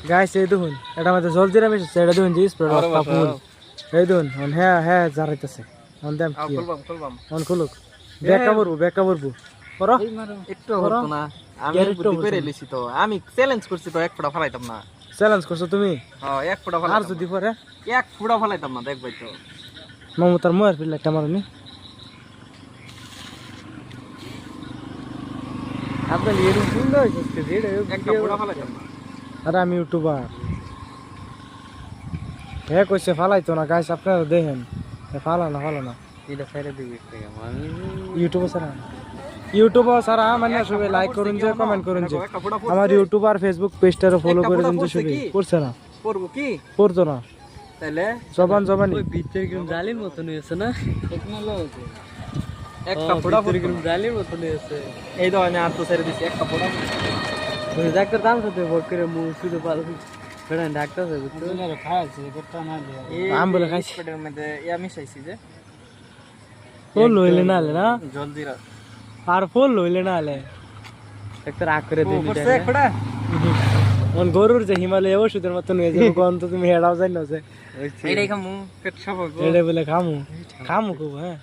guys এই দেখুন এটা মধ্যে জলজিরা মিশছে এটা দেখুন জি স্প্রে ফুল এই দেখুন হ্যাঁ হ্যাঁ জারাইতেছে অন দেম কি অন খুলুক বেকা বরবু করো একটু হতো না আমি বুদ্ধি করে লিছি তো আমি চ্যালেঞ্জ করছি তো এক ফোঁটা ফলাইতাম না চ্যালেঞ্জ করছো তুমি হ্যাঁ এক ফোঁটা আর ফলাইতাম যদি পরে এক ফোঁটা ফলাইতাম না দেখবাই তো মমতার মোয়ার পিল্লা একটা মারনি আপনার এরকম সুন্দর করতে একটা ফোঁটা ফলাইতাম না আরে আমি ইউটিউবার হ্যাঁ কইছে ফালাইতো না গাইস আপনারা দেখেন ফালা না এটা ছেড়ে দিবি আমি ইউটিউবে সারা মানে সবাই লাইক করুন যে কমেন্ট করুন যে আমার ইউটিউব আর ফেসবুক পেজটারে ফলো করে দিন যে সবাই করছে না করব কি করতো না তাইলে জবানি ওই ভিতরে কিরম জালির মতন হয়েছে না টেকনোলজি একটা ফোঁটা কিরম জালির মতন হয়েছে এই তো আমি আর তো ছেড়ে দিছি একটা ফোঁটা ওই ডাক্তার দাম সাথে ভোট করে মুখ শুধু পাল ফেড়ান ডাক্তার আছে বুঝছো আম বলে খাইছি পেটের মধ্যে ইয়া মিশাইছি যে ফুল লইলে না না জলজিরা আর ফুল লইলে না আলে ডাক্তার আগ করে দিন করছে এক ফোঁটা অন গরুর যে হিমালয় ওষুধের মতন হয়ে যাবে কোন তো তুমি হেডাও জানো যে এইটাই খামু পেট সাফ হবে এটা বলে খামু খুব হ্যাঁ